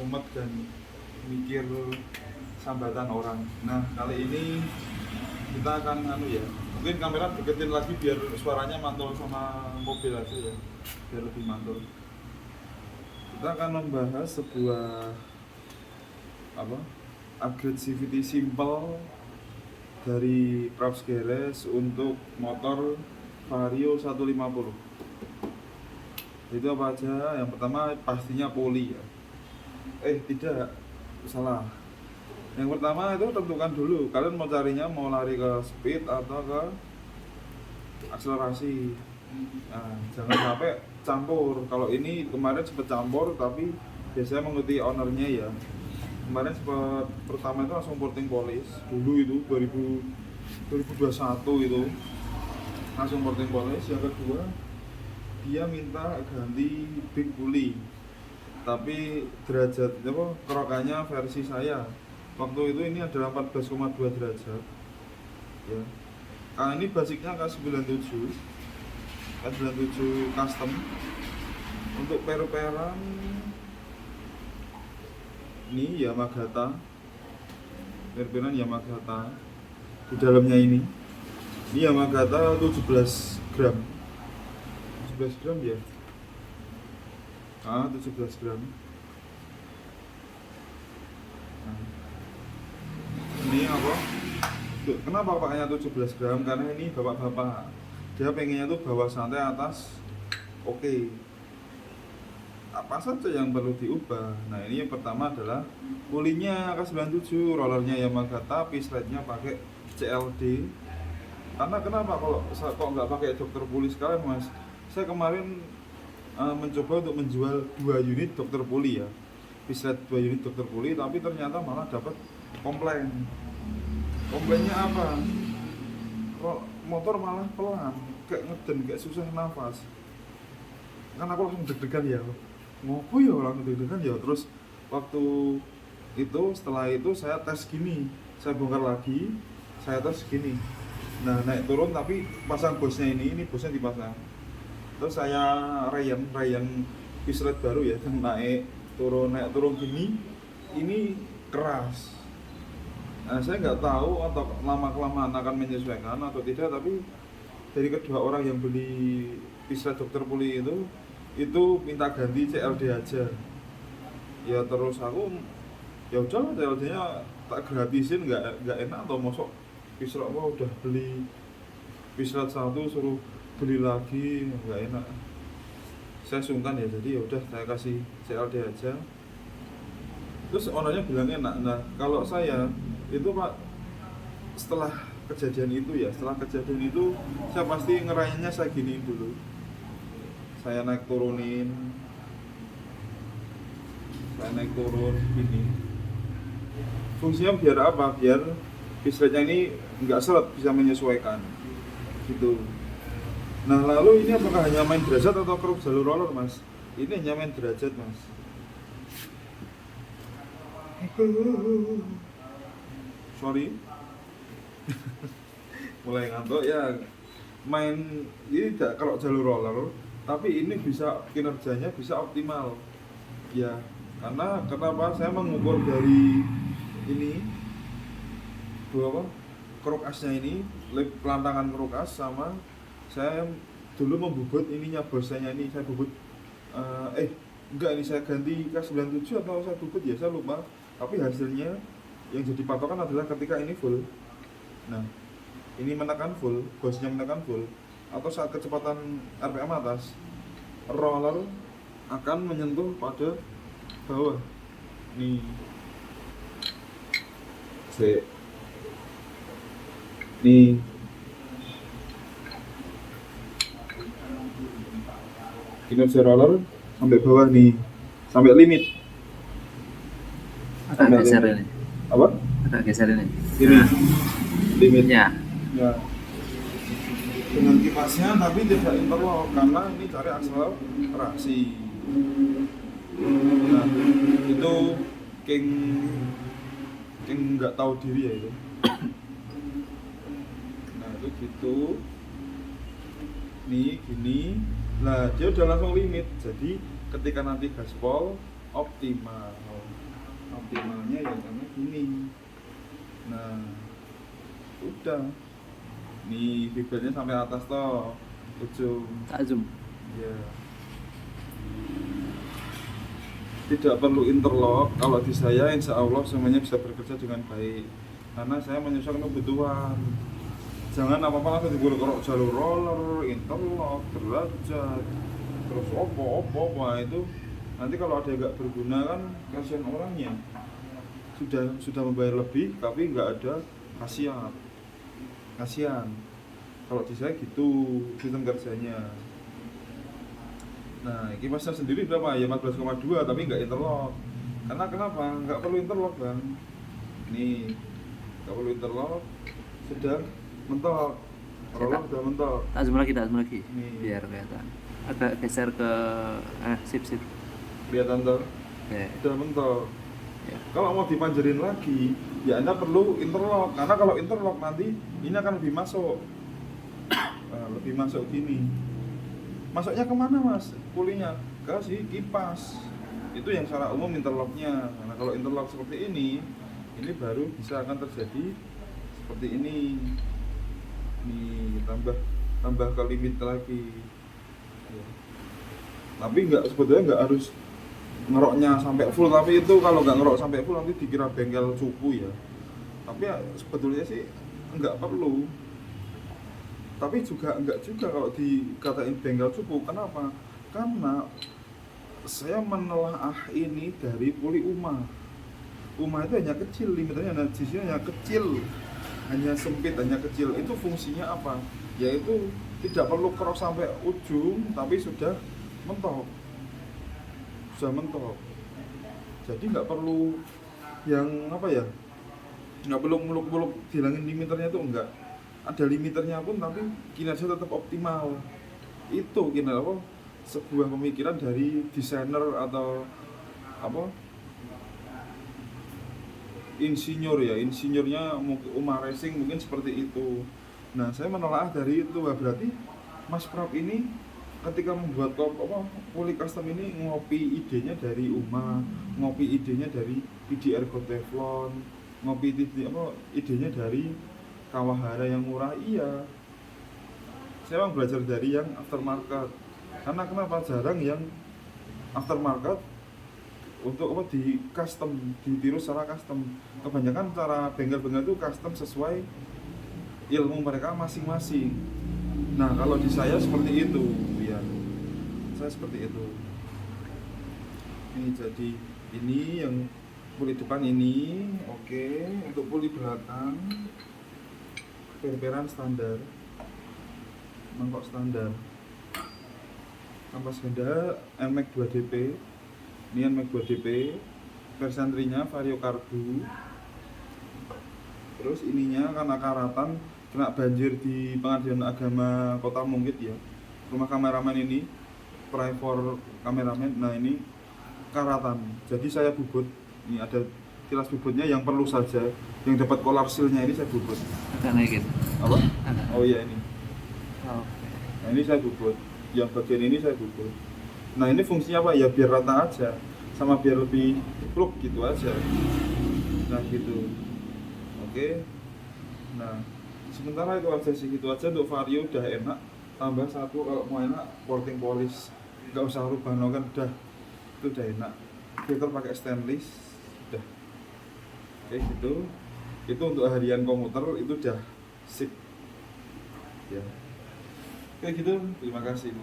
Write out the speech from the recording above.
mumet dan mikir sambatan orang. Nah kali ini kita akan mungkin kamera deketin lagi biar suaranya mantul sama mobil aja ya, biar lebih mantul. Kita akan membahas sebuah aggressivity simple dari Props Garage untuk motor Vario 150. Itu apa aja? Yang pertama pastinya poli ya. Tidak, salah. Yang pertama itu tentukan dulu kalian mau carinya mau lari ke speed atau ke akselerasi. Nah, jangan sampai campur. Kalau ini kemarin sempat campur tapi biasanya mengikuti ownernya ya. Kemarin sempat pertama itu langsung porting polish dulu itu 2021 itu langsung porting polish. Yang kedua dia minta ganti big pulley tapi derajat kerokannya versi saya waktu itu ini adalah 14,2 derajat ya. Ini basicnya K97 custom. Untuk per-peran ini Yamagata, per-peran Yamagata. Di dalamnya ini Yamagata 17 gram ya. 17 gram. Nah, ini apa? Kenapa pakainya 17 gram? Karena ini bapak-bapak dia pengennya tuh bawa santai atas. Oke. Apa saja yang perlu diubah? Nah ini yang pertama adalah pulinya K97, rollernya Yamagata, pisletnya pakai CLD. Karena kenapa kalau kok nggak pakai dokter puli sekalian mas? Saya kemarin mencoba untuk menjual 2 unit dokter puli ya, pislet 2 unit dokter puli, tapi ternyata malah dapat komplainnya apa? Motor malah pelan, kayak ngeden, kayak susah nafas. Kan aku langsung deg-degan ya, ngopo ya orang deg-degan ya. Terus waktu itu setelah itu saya tes gini, saya bongkar lagi, saya tes gini. Nah naik turun tapi pasang bosnya ini bosnya dipasang. Terus saya Ryan pislet baru ya, naik turun gini, ini keras. Nah, saya nggak tahu atau lama-kelamaan akan menyesuaikan atau tidak, tapi dari kedua orang yang beli pislet dokter puli itu minta ganti CLD aja. Ya terus aku ya udahlah CLD-nya tak gratisin, nggak enak atau mosok pislet udah beli pislet satu suruh beli lagi, nggak enak. Saya sungkan ya, jadi ya udah saya kasih CLD aja. Terus ownernya bilang enak. Nah kalau saya itu pak, setelah kejadian itu saya pasti ngerayainnya saya giniin dulu. Saya naik turun gini. Fungsinya biar apa? Biar pisletnya ini nggak seret, bisa menyesuaikan gitu. Nah lalu ini apakah hanya main derajat atau keruk jalur roller mas? Ini hanya main derajat mas. Sorry mulai ngantuk ya. Main ini tidak kalau jalur roller, tapi ini bisa kinerjanya bisa optimal ya. Karena kenapa saya mengukur dari ini keruk asnya ini, pelantangan keruk as, sama saya dulu membubut ininya bosnya ini, saya bubut enggak, ini saya ganti K97 atau saya bubut ya, saya lupa. Tapi hasilnya yang jadi patokan adalah ketika ini full. Nah ini menekan full, bosnya menekan full, atau saat kecepatan RPM atas, roller akan menyentuh pada bawah nih. Nih kinerja roller sampai bawah nih, sampai limit. Agak geser ini. Apa? Agak geser ini. Ini limitnya. Ya. Dengan kipasnya tapi tidak interlock karena ini cari akselerasi. Nah itu king nggak tahu diri ya itu. Nah itu gitu. Nih gini. Nah dia udah langsung limit. Jadi ketika nanti gaspol optimal. Optimalnya ya karena gini. Nah, udah. Nih fibernya sampai atas toh, ujung. Tak zoom. Ya. Tidak perlu interlock. Kalau di saya insya Allah semuanya bisa bekerja dengan baik karena saya menyesuaikan kebutuhan. Jangan apa-apa langsung digorok jalur roller, interlock, derajat, terus opo wah itu nanti kalau ada yang nggak berguna kan kasihan orangnya. Sudah membayar lebih tapi nggak ada kasihan. Kalau di saya gitu sistem kerjanya. Nah, kipasnya sendiri berapa? Ya 14,2 tapi nggak interlock. Karena kenapa? Nggak perlu interlock bang. Nih, nggak perlu interlock. Sudah mentok. Roller sudah mentok. Tak zoom lagi. Nih. Biar kelihatan. Agak geser ke sip. Kelihatan tuh? Ya. Sudah mentok. Ya. Kalau mau dipanjerin lagi, ya Anda perlu interlock. Karena kalau interlock nanti ini akan lebih masuk. Lebih masuk gini. Masuknya kemana mas? Pulinya ke si kipas. Itu yang secara umum interlocknya. Nah kalau interlock seperti ini baru bisa akan terjadi seperti ini. Nih tambah ke limit lagi. Ya. Tapi sebetulnya nggak harus ngeroknya sampai full. Tapi itu kalau nggak ngerok sampai full nanti dikira bengkel cupu ya. Tapi ya, sebetulnya sih nggak perlu. Tapi juga enggak juga kalau dikatain bengkel cupu. Kenapa? Karena saya menelaah ini dari puli UMA itu hanya kecil, limitnya hanya kecil, hanya sempit, hanya kecil. Itu fungsinya apa? Yaitu tidak perlu cross sampai ujung tapi sudah mentok. Jadi nggak perlu yang apa ya, nggak perlu muluk-muluk hilangin limiternya itu enggak. Ada limiternya pun tapi kinerja tetap optimal. Itu kinerja sebuah pemikiran dari desainer atau apa insinyurnya Umar Racing mungkin seperti itu. Nah saya menelaah dari itu. Berarti Mas Prab ini ketika membuat puli custom ini ngopi idenya dari Uma, ngopi idenya dari PD Ergo Teflon, ngopi idenya dari Kawahara yang murah. Iya, saya memang belajar dari yang aftermarket. Karena kenapa jarang yang aftermarket untuk di custom, ditiru secara custom. Kebanyakan cara bengkel-bengkel itu custom sesuai ilmu mereka masing-masing. Nah kalau di saya seperti itu ya, saya seperti itu. Ini jadi ini yang puli depan ini oke. Untuk puli belakang per-peran standar, mangkok standar, kampas ganda NMAX 2DP, ini NMAX 2DP, persentrinya Vario Karbu. Terus ininya karena karatan kena banjir di Pengadilan Agama Kota Mungkit ya, rumah kameramen ini, private kameramen. Nah ini karatan, jadi saya bubut. Ini ada tilas bubutnya yang perlu saja, yang dapat kolar sealnya ini saya bubut. Agak naikin. Apa? Oh iya ini. Oke. Nah ini saya bubut, yang bagian ini saya bubut. Nah ini fungsinya apa ya? Biar rata aja, sama biar lebih pluk gitu aja. Nah gitu. Oke. Nah sementara itu aja sih, gitu aja. Untuk Vario udah enak. Tambah satu kalau mau enak porting polish, nggak usah rubah noken, udah itu udah enak. Filter pakai stainless, udah. Oke gitu. Itu untuk harian komuter itu udah sip. Ya. Oke gitu. Terima kasih.